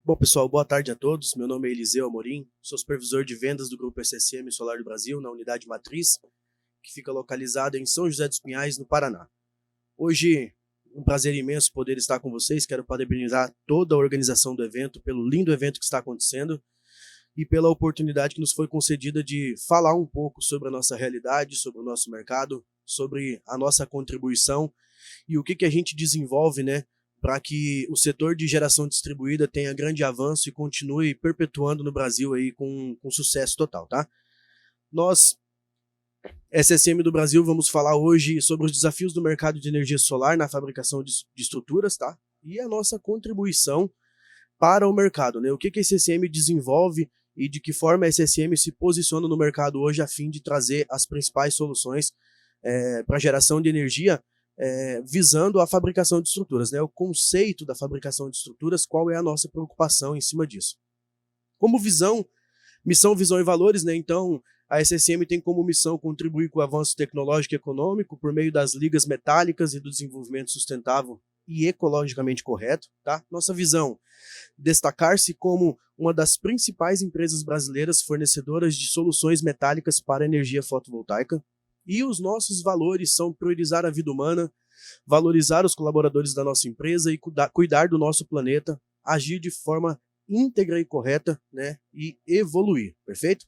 Bom, pessoal, boa tarde a todos. Meu nome é Eliseu Amorim, sou supervisor de vendas do Grupo SSM Solar do Brasil, na unidade matriz, que fica localizada em São José dos Pinhais, no Paraná. Hoje, um prazer imenso poder estar com vocês. Quero parabenizar toda a organização do evento pelo lindo evento que está acontecendo e pela oportunidade que nos foi concedida de falar um pouco sobre a nossa realidade, sobre o nosso mercado, sobre a nossa contribuição e o que a gente desenvolve, né, para que o setor de geração distribuída tenha grande avanço e continue perpetuando no Brasil aí com sucesso total, tá? Nós, SSM do Brasil, vamos falar hoje sobre os desafios do mercado de energia solar na fabricação de estruturas, tá? E a nossa contribuição para o mercado, né? O que a SSM desenvolve e de que forma a SSM se posiciona no mercado hoje a fim de trazer as principais soluções para geração de energia visando a fabricação de estruturas, né? O conceito da fabricação de estruturas, qual é a nossa preocupação em cima disso. Como missão, visão e valores, né? Então, a SSM tem como missão contribuir com o avanço tecnológico e econômico por meio das ligas metálicas e do desenvolvimento sustentável e ecologicamente correto, tá? Nossa visão, destacar-se como uma das principais empresas brasileiras fornecedoras de soluções metálicas para energia fotovoltaica. E os nossos valores são priorizar a vida humana, valorizar os colaboradores da nossa empresa e cuidar do nosso planeta, agir de forma íntegra e correta, né, e evoluir, perfeito?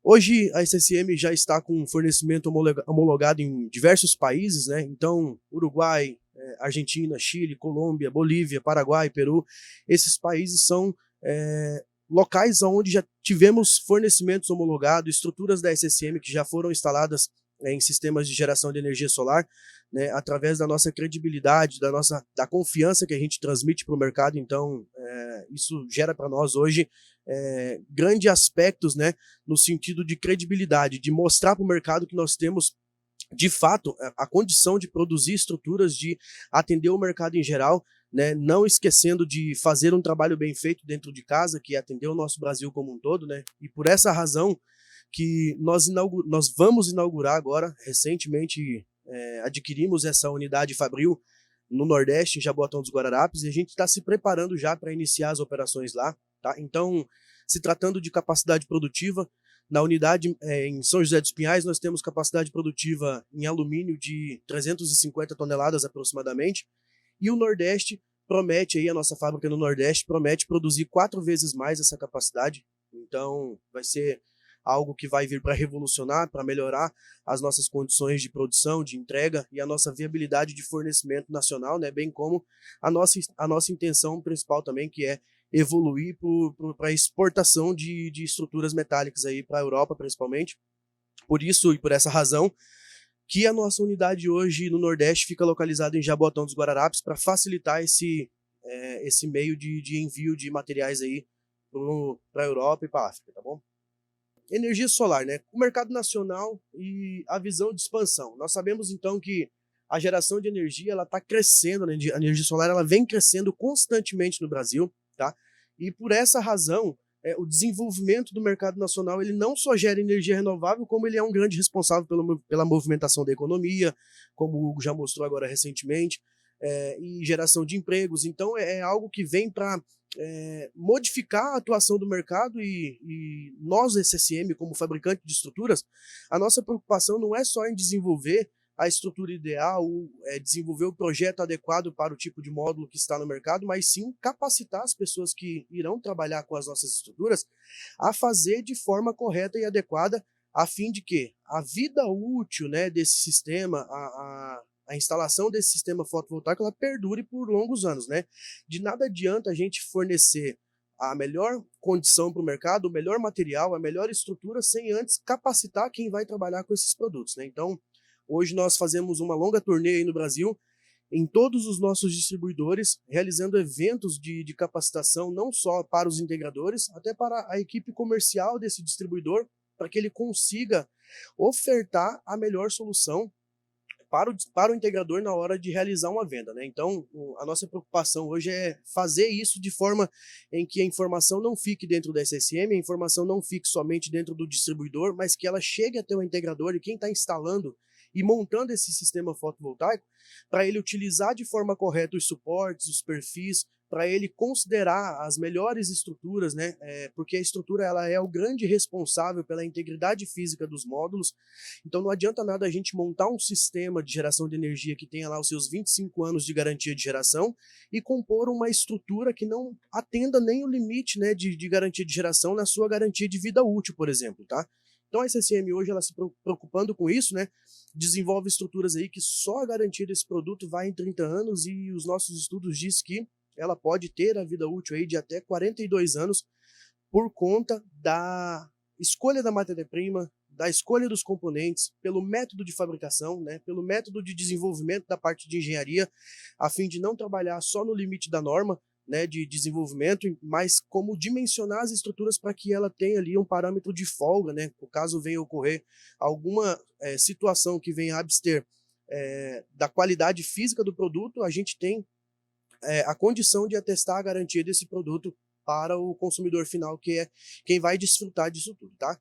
Hoje a SSM já está com fornecimento homologado em diversos países, né? Então, Uruguai, Argentina, Chile, Colômbia, Bolívia, Paraguai, Peru, esses países são locais onde já tivemos fornecimentos homologados, estruturas da SSM que já foram instaladas em sistemas de geração de energia solar, né, através da nossa credibilidade, da confiança que a gente transmite para o mercado. Então, isso gera para nós hoje grandes aspectos, né, no sentido de credibilidade, de mostrar para o mercado que nós temos de fato a condição de produzir estruturas, de atender o mercado em geral, né, não esquecendo de fazer um trabalho bem feito dentro de casa, que é atender o nosso Brasil como um todo, né, e por essa razão que nós vamos inaugurar agora, recentemente adquirimos essa unidade Fabril no Nordeste, em Jaboatão dos Guararapes, e a gente está se preparando já para iniciar as operações lá, tá? Então, se tratando de capacidade produtiva, na unidade em São José dos Pinhais, nós temos capacidade produtiva em alumínio de 350 toneladas aproximadamente, e o Nordeste promete, aí a nossa fábrica no Nordeste promete produzir 4 vezes mais essa capacidade. Então, vai ser algo que vai vir para revolucionar, para melhorar as nossas condições de produção, de entrega e a nossa viabilidade de fornecimento nacional, né? Bem como a nossa intenção principal também, que é evoluir para a exportação de estruturas metálicas aí para a Europa, principalmente. Por isso e por essa razão, que a nossa unidade hoje no Nordeste fica localizada em Jaboatão dos Guararapes para facilitar esse meio de envio de materiais aí para a Europa e para a África, tá bom? Energia solar, né? O mercado nacional e a visão de expansão. Nós sabemos então que a geração de energia ela está crescendo, né? A energia solar ela vem crescendo constantemente no Brasil, tá? E por essa razão, o desenvolvimento do mercado nacional ele não só gera energia renovável, como ele é um grande responsável pela movimentação da economia, como o Hugo já mostrou agora recentemente, e geração de empregos. Então é algo que vem para modificar a atuação do mercado e nós, SSM, como fabricante de estruturas, a nossa preocupação não é só em desenvolver a estrutura ideal, desenvolver o projeto adequado para o tipo de módulo que está no mercado, mas sim capacitar as pessoas que irão trabalhar com as nossas estruturas a fazer de forma correta e adequada, a fim de que a vida útil, né, desse sistema, a instalação desse sistema fotovoltaico ela perdure por longos anos, né? De nada adianta a gente fornecer a melhor condição para o mercado, o melhor material, a melhor estrutura, sem antes capacitar quem vai trabalhar com esses produtos, né? Então, hoje nós fazemos uma longa turnê aí no Brasil, em todos os nossos distribuidores, realizando eventos de capacitação, não só para os integradores, até para a equipe comercial desse distribuidor, para que ele consiga ofertar a melhor solução para o integrador na hora de realizar uma venda, né? Então, a nossa preocupação hoje é fazer isso de forma em que a informação não fique dentro da SSM, a informação não fique somente dentro do distribuidor, mas que ela chegue até o integrador e quem está instalando e montando esse sistema fotovoltaico para ele utilizar de forma correta os suportes, os perfis, para ele considerar as melhores estruturas, né? Porque a estrutura ela é o grande responsável pela integridade física dos módulos. Então não adianta nada a gente montar um sistema de geração de energia que tenha lá os seus 25 anos de garantia de geração e compor uma estrutura que não atenda nem o limite, né, de garantia de geração na sua garantia de vida útil, por exemplo, tá? Então a SSM hoje, ela se preocupando com isso, né, desenvolve estruturas aí que só a garantia desse produto vai em 30 anos e os nossos estudos dizem que ela pode ter a vida útil aí de até 42 anos por conta da escolha da matéria-prima, da escolha dos componentes, pelo método de fabricação, né, pelo método de desenvolvimento da parte de engenharia, a fim de não trabalhar só no limite da norma, né, de desenvolvimento, mas como dimensionar as estruturas para que ela tenha ali um parâmetro de folga, né, caso venha ocorrer alguma situação que venha a abster da qualidade física do produto, a gente tem a condição de atestar a garantia desse produto para o consumidor final, que é quem vai desfrutar disso tudo, tá?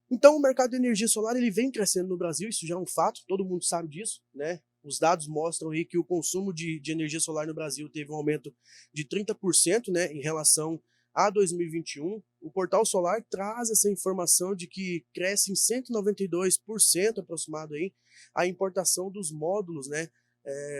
Então o mercado de energia solar ele vem crescendo no Brasil, isso já é um fato, todo mundo sabe disso, né? Os dados mostram aí que o consumo de energia solar no Brasil teve um aumento de 30%, né, em relação a 2021. O Portal Solar traz essa informação de que cresce em 192% aproximado aí a importação dos módulos, né,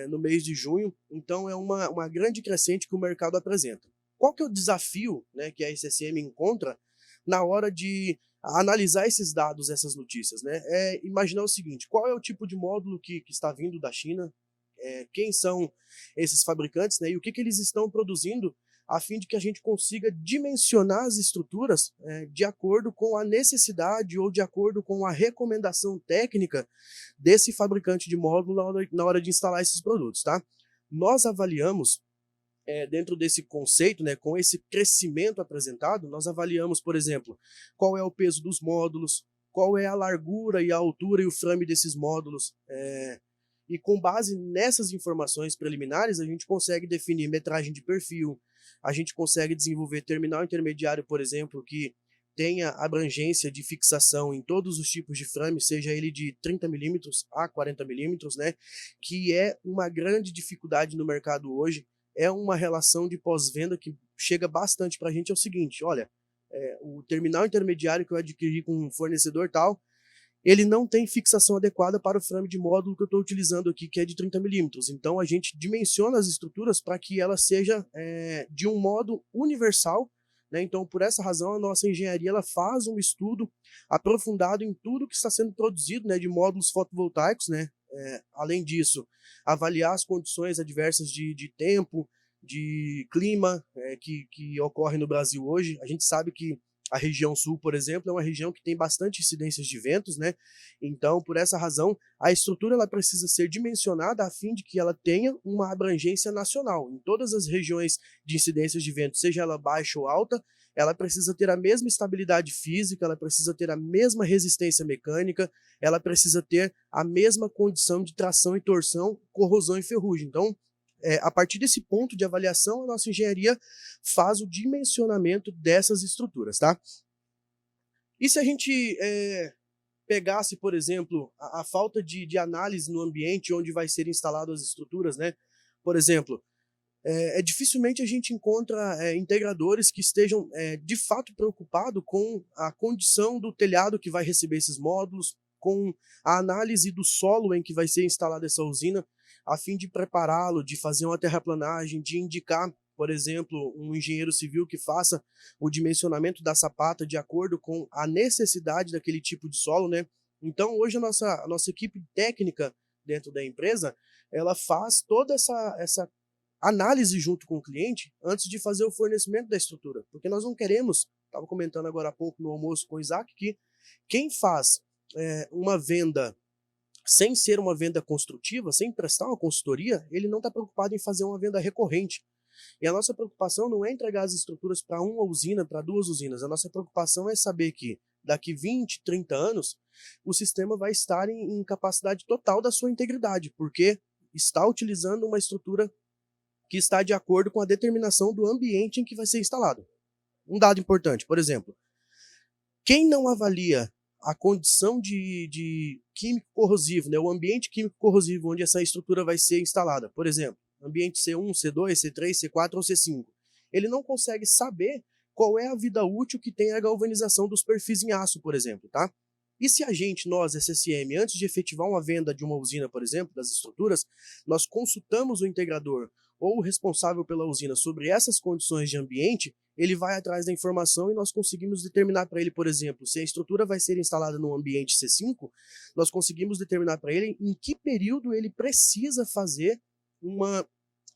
no mês de junho. Então é uma grande crescente que o mercado apresenta. Qual que é o desafio, né, que a SSM encontra na hora de analisar esses dados, essas notícias, né? É imaginar o seguinte: qual é o tipo de módulo que está vindo da China, quem são esses fabricantes, né? E o que eles estão produzindo, a fim de que a gente consiga dimensionar as estruturas de acordo com a necessidade ou de acordo com a recomendação técnica desse fabricante de módulo na hora de instalar esses produtos, tá? Nós avaliamos dentro desse conceito, né, com esse crescimento apresentado, nós avaliamos, por exemplo, qual é o peso dos módulos, qual é a largura e a altura e o frame desses módulos, e com base nessas informações preliminares, a gente consegue definir metragem de perfil, a gente consegue desenvolver terminal intermediário, por exemplo, que tenha abrangência de fixação em todos os tipos de frame, seja ele de 30 milímetros a 40 milímetros, né, que é uma grande dificuldade no mercado hoje. É uma relação de pós-venda que chega bastante para a gente, é o seguinte: olha, o terminal intermediário que eu adquiri com um fornecedor tal, ele não tem fixação adequada para o frame de módulo que eu estou utilizando aqui, que é de 30 milímetros. Então a gente dimensiona as estruturas para que ela seja de um modo universal, né? Então por essa razão a nossa engenharia ela faz um estudo aprofundado em tudo que está sendo produzido, né, de módulos fotovoltaicos, né? Além disso, avaliar as condições adversas de tempo, de clima que ocorre no Brasil hoje. A gente sabe que a região sul, por exemplo, é uma região que tem bastante incidências de ventos, né? Então, por essa razão, a estrutura ela precisa ser dimensionada a fim de que ela tenha uma abrangência nacional. Em todas as regiões de incidências de vento, seja ela baixa ou alta, ela precisa ter a mesma estabilidade física, ela precisa ter a mesma resistência mecânica, ela precisa ter a mesma condição de tração e torção, corrosão e ferrugem. Então, a partir desse ponto de avaliação, a nossa engenharia faz o dimensionamento dessas estruturas, tá? E se a gente pegasse, por exemplo, a falta de análise no ambiente onde vai ser instaladas as estruturas, né? Por exemplo, dificilmente a gente encontra integradores que estejam de fato preocupados com a condição do telhado que vai receber esses módulos, com a análise do solo em que vai ser instalada essa usina, a fim de prepará-lo, de fazer uma terraplanagem, de indicar, por exemplo, um engenheiro civil que faça o dimensionamento da sapata de acordo com a necessidade daquele tipo de solo, né? Então hoje a nossa equipe técnica dentro da empresa, ela faz toda essa análise junto com o cliente antes de fazer o fornecimento da estrutura, porque nós não queremos, estava comentando agora há pouco no almoço com o Isaac, que quem faz uma venda sem ser uma venda construtiva, sem prestar uma consultoria, ele não está preocupado em fazer uma venda recorrente. E a nossa preocupação não é entregar as estruturas para uma usina, para duas usinas. A nossa preocupação é saber que daqui 20, 30 anos, o sistema vai estar em capacidade total da sua integridade, porque está utilizando uma estrutura que está de acordo com a determinação do ambiente em que vai ser instalado. Um dado importante, por exemplo, quem não avalia a condição de químico corrosivo, né, o ambiente químico corrosivo onde essa estrutura vai ser instalada, por exemplo, ambiente C1, C2, C3, C4 ou C5. Ele não consegue saber qual é a vida útil que tem a galvanização dos perfis em aço, por exemplo, tá? E se a gente, nós, SSM, antes de efetivar uma venda de uma usina, por exemplo, das estruturas, nós consultamos o integrador ou o responsável pela usina sobre essas condições de ambiente, ele vai atrás da informação e nós conseguimos determinar para ele, por exemplo, se a estrutura vai ser instalada no ambiente C5, nós conseguimos determinar para ele em que período ele precisa fazer uma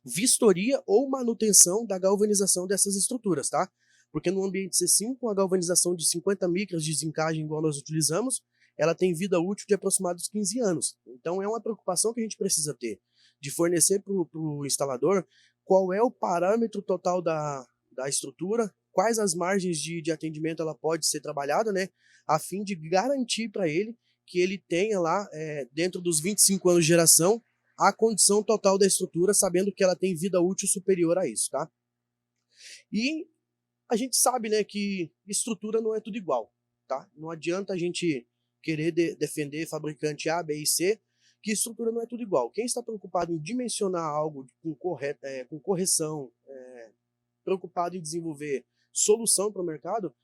vistoria ou manutenção da galvanização dessas estruturas, tá? Porque no ambiente C5, a galvanização de 50 micras de zincagem igual nós utilizamos, ela tem vida útil de aproximadamente 15 anos. Então é uma preocupação que a gente precisa ter, de fornecer para o instalador qual é o parâmetro total da estrutura, quais as margens de atendimento ela pode ser trabalhada, né, a fim de garantir para ele que ele tenha lá, dentro dos 25 anos de geração, a condição total da estrutura, sabendo que ela tem vida útil superior a isso, tá? E a gente sabe, né, que estrutura não é tudo igual, tá? Não adianta a gente querer defender fabricante A, B e C, que estrutura não é tudo igual. Quem está preocupado em dimensionar algo com correção, preocupado em desenvolver solução para o mercado,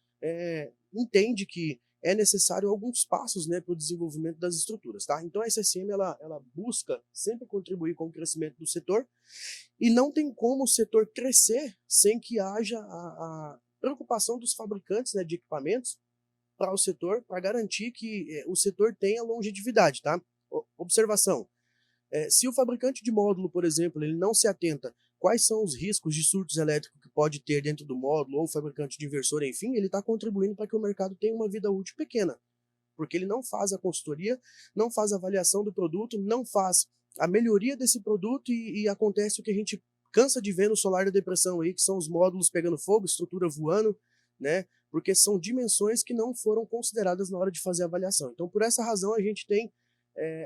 entende que é necessário alguns passos, né, para o desenvolvimento das estruturas, tá? Então a SSM ela busca sempre contribuir com o crescimento do setor e não tem como o setor crescer sem que haja a preocupação dos fabricantes, né, de equipamentos para o setor, para garantir que o setor tenha longevidade, tá? Observação, se o fabricante de módulo, por exemplo, ele não se atenta quais são os riscos de surtos elétricos que pode ter dentro do módulo, ou o fabricante de inversor, enfim, ele está contribuindo para que o mercado tenha uma vida útil pequena, porque ele não faz a consultoria, não faz a avaliação do produto, não faz a melhoria desse produto e acontece o que a gente cansa de ver no solar da depressão aí, que são os módulos pegando fogo, estrutura voando, né? Porque são dimensões que não foram consideradas na hora de fazer a avaliação. Então, por essa razão, a gente tem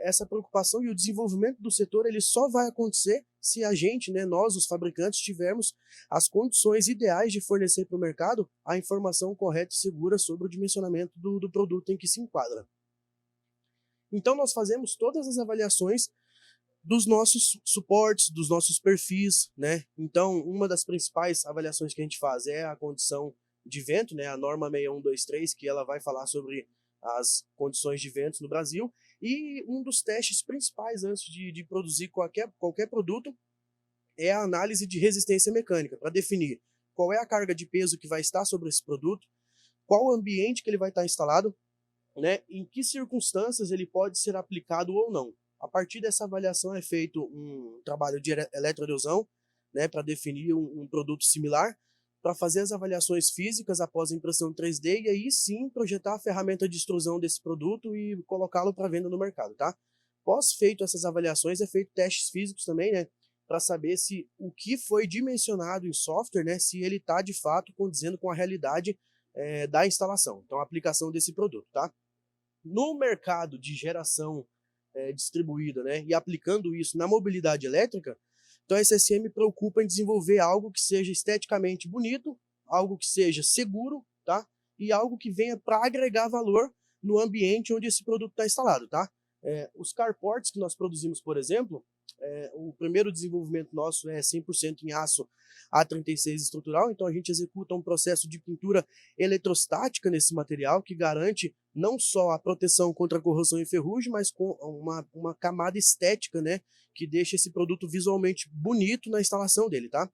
essa preocupação, e o desenvolvimento do setor ele só vai acontecer se a gente, né, nós, os fabricantes, tivermos as condições ideais de fornecer para o mercado a informação correta e segura sobre o dimensionamento do produto em que se enquadra. Então, nós fazemos todas as avaliações dos nossos suportes, dos nossos perfis, né? Então, uma das principais avaliações que a gente faz é a condição de vento, né? A norma 6123, que ela vai falar sobre as condições de ventos no Brasil, e um dos testes principais antes de produzir qualquer produto é a análise de resistência mecânica, para definir qual é a carga de peso que vai estar sobre esse produto, qual o ambiente que ele vai estar instalado, né? Em que circunstâncias ele pode ser aplicado ou não. A partir dessa avaliação é feito um trabalho de eletroerosão, né, para definir um produto similar, para fazer as avaliações físicas após a impressão 3D e aí sim projetar a ferramenta de extrusão desse produto e colocá-lo para venda no mercado, tá? Pós feito essas avaliações, é feito testes físicos também, né, para saber se o que foi dimensionado em software, né, se ele está de fato condizendo com a realidade da instalação, então a aplicação desse produto, tá? No mercado de geração distribuída, né, e aplicando isso na mobilidade elétrica, então a SSM preocupa em desenvolver algo que seja esteticamente bonito, algo que seja seguro, tá? E algo que venha para agregar valor no ambiente onde esse produto está instalado, tá? Os carports que nós produzimos, por exemplo, o primeiro desenvolvimento nosso é 100% em aço A36 estrutural, então a gente executa um processo de pintura eletrostática nesse material que garante não só a proteção contra a corrosão e ferrugem, mas com uma camada estética, né, que deixa esse produto visualmente bonito na instalação dele, tá?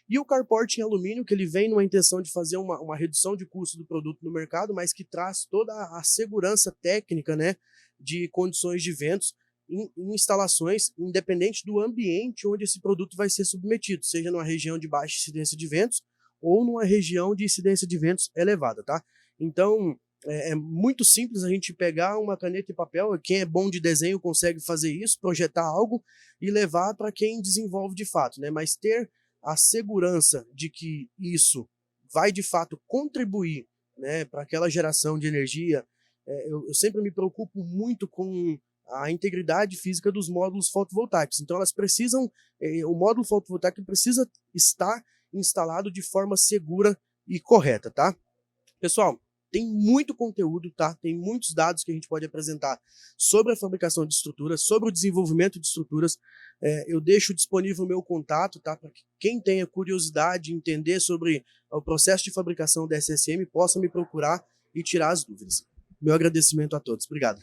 E o carport em alumínio, que ele vem numa intenção de fazer uma redução de custo do produto no mercado, mas que traz toda a segurança técnica, né, de condições de ventos em instalações, independente do ambiente onde esse produto vai ser submetido, seja numa região de baixa incidência de ventos ou numa região de incidência de ventos elevada, tá? Então, é muito simples a gente pegar uma caneta e papel, quem é bom de desenho consegue fazer isso, projetar algo e levar para quem desenvolve de fato, né? Mas ter a segurança de que isso vai de fato contribuir, né, para aquela geração de energia. Eu sempre me preocupo muito com a integridade física dos módulos fotovoltaicos. Então elas precisam, o módulo fotovoltaico precisa estar instalado de forma segura e correta, tá? Pessoal, tem muito conteúdo, tá? Tem muitos dados que a gente pode apresentar sobre a fabricação de estruturas, sobre o desenvolvimento de estruturas. Eu deixo disponível o meu contato, tá? Para que quem tenha curiosidade de entender sobre o processo de fabricação da SSM possa me procurar e tirar as dúvidas. Meu agradecimento a todos. Obrigado.